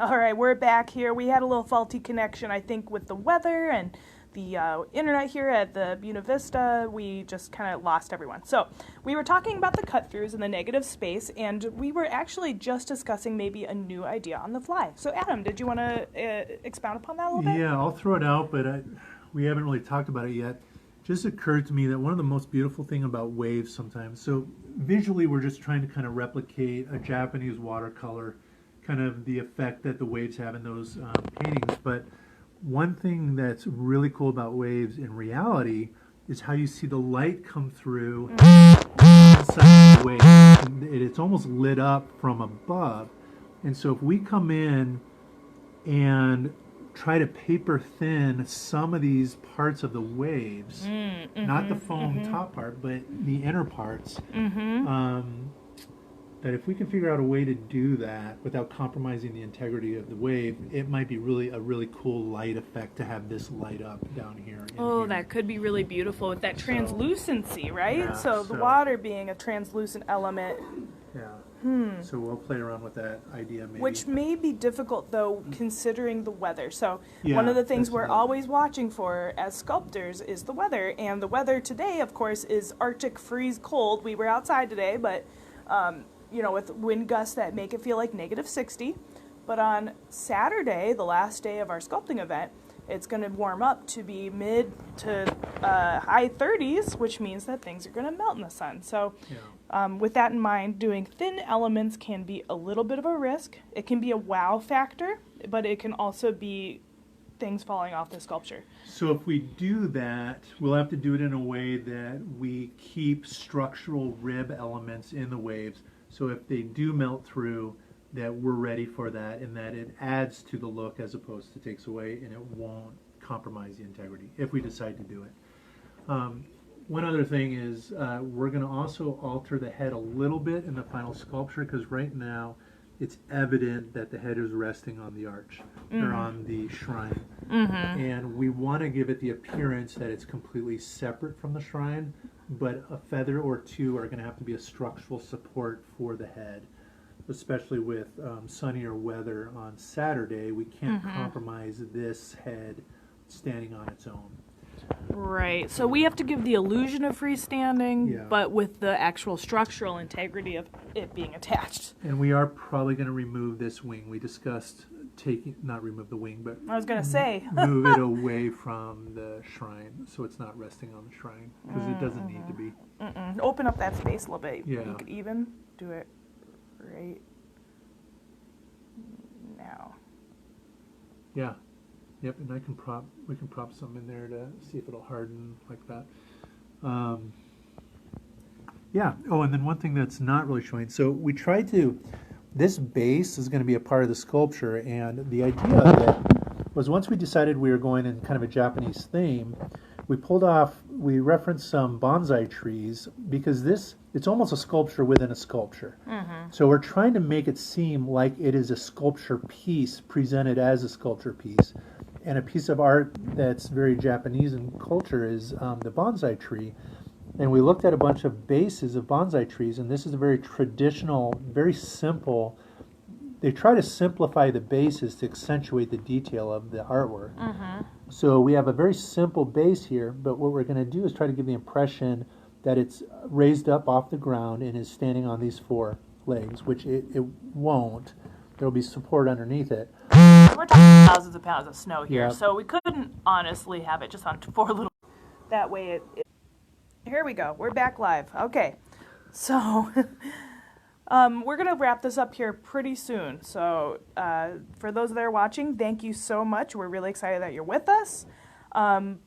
All right, we're back here. We had a little faulty connection, I think, with the weather and the internet here at the Buena Vista. We just kind of lost everyone. So we were talking about the cut-throughs and the negative space, and we were actually just discussing maybe a new idea on the fly. So Adam, did you want to expound upon that a little bit? Yeah, I'll throw it out, but we haven't really talked about it yet. Just occurred to me that one of the most beautiful thing about waves sometimes, so visually we're just trying to kind of replicate a Japanese watercolor, kind of the effect that the waves have in those paintings. But one thing that's really cool about waves in reality is how you see the light come through inside the wave. It's almost lit up from above. And so if we come in and try to paper thin some of these parts of the waves, not the foam top part, but the inner parts, that if we can figure out a way to do that without compromising the integrity of the wave, it might be really a really cool light effect to have this light up down here. Oh, that could be really beautiful with that translucency, right? Yeah, so the water being a translucent element. Yeah. So we'll play around with that idea maybe. Which may be difficult, though, considering the weather. So Yeah, one of the things we're definitely. always watching for as sculptors is the weather. And the weather today, of course, is Arctic freeze cold. We were outside today, but, you know, with wind gusts that make it feel like -60. But on Saturday, the last day of our sculpting event, it's going to warm up to be mid to high 30s, which means that things are going to melt in the sun. So with that in mind, doing thin elements can be a little bit of a risk. It can be a wow factor, but it can also be things falling off the sculpture. So if we do that, we'll have to do it in a way that we keep structural rib elements in the waves. So if they do melt through, that we're ready for that, and that it adds to the look as opposed to takes away, and it won't compromise the integrity if we decide to do it. One other thing is we're going to also alter the head a little bit in the final sculpture, because right now it's evident that the head is resting on the arch or on the shrine, and we want to give it the appearance that it's completely separate from the shrine, but a feather or two are going to have to be a structural support for the head. Especially with sunnier weather on Saturday, we can't compromise this head standing on its own. Right. So we have to give the illusion of freestanding, but with the actual structural integrity of it being attached. And we are probably going to remove this wing. We discussed not remove the wing, but I was going to say move it away from the shrine so it's not resting on the shrine, because it doesn't need to be. Open up that space a little bit. Yeah. You could even do it right now. Yeah. Yep, and we can prop some in there to see if it'll harden like that. Yeah. Oh, and then one thing that's not really showing. So we tried to, this base is going to be a part of the sculpture, and the idea of it was once we decided we were going in kind of a Japanese theme, we referenced some bonsai trees, because it's almost a sculpture within a sculpture. So we're trying to make it seem like it is a sculpture piece presented as a sculpture piece. And a piece of art that's very Japanese in culture is the bonsai tree. And we looked at a bunch of bases of bonsai trees, and this is a very traditional, very simple. They try to simplify the bases to accentuate the detail of the artwork. So we have a very simple base here, but what we're going to do is try to give the impression that it's raised up off the ground and is standing on these four legs, which it won't. There will be support underneath it. We're talking thousands of pounds of snow here, Yeah. so we couldn't honestly have it just on four little. That way Here we go. We're back live. Okay. So we're going to wrap this up here pretty soon. So for those that are watching, thank you so much. We're really excited that you're with us.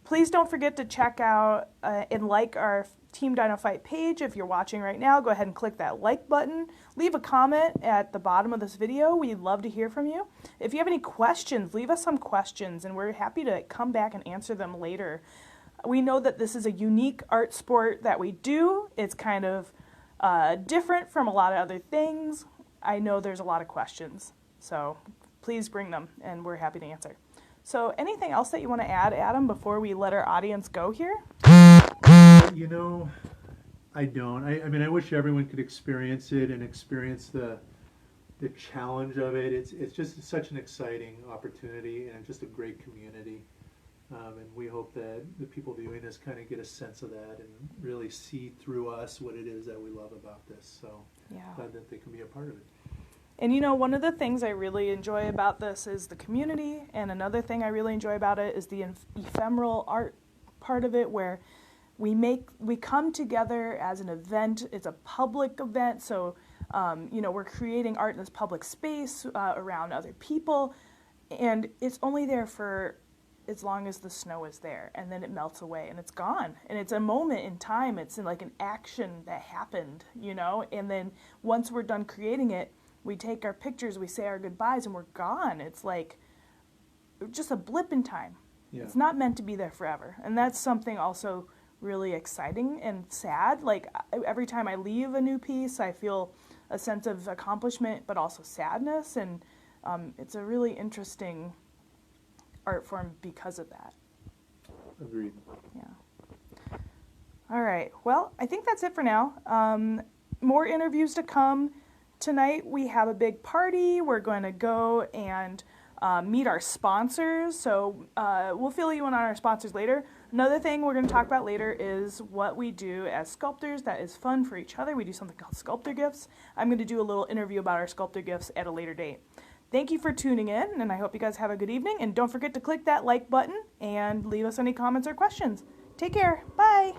Please don't forget to check out and like our Team Dino Fight page. If you're watching right now, go ahead and click that like button. Leave a comment at the bottom of this video. We'd love to hear from you. If you have any questions, leave us some questions, and we're happy to come back and answer them later. We know that this is a unique art sport that we do. It's kind of different from a lot of other things. I know there's a lot of questions, so please bring them, and we're happy to answer. So anything else that you want to add, Adam, before we let our audience go here? You know, I don't. I mean, I wish everyone could experience it and experience the the challenge of it. It's just such an exciting opportunity and just a great community. And we hope that the people viewing this kind of get a sense of that and really see through us what it is that we love about this. So Yeah. glad that they can be a part of it. And you know, one of the things I really enjoy about this is the community, and another thing I really enjoy about it is the ephemeral art part of it, where we come together as an event. It's a public event, so you know, we're creating art in this public space around other people, and it's only there for as long as the snow is there, and then it melts away and it's gone, and it's a moment in time. It's like an action that happened, you know, and then once we're done creating it, we take our pictures, we say our goodbyes, and we're gone. It's like just a blip in time. Yeah. It's not meant to be there forever, and that's something also really exciting and sad. Like every time I leave a new piece, I feel a sense of accomplishment, but also sadness, and it's a really interesting art form because of that. Agreed. Yeah. All right. Well, I think that's it for now. More interviews to come. Tonight we have a big party. We're going to go and meet our sponsors. So we'll fill you in on our sponsors later. Another thing we're going to talk about later is what we do as sculptors that is fun for each other. We do something called sculptor gifts. I'm going to do a little interview about our sculptor gifts at a later date. Thank you for tuning in, and I hope you guys have a good evening. And don't forget to click that like button and leave us any comments or questions. Take care. Bye.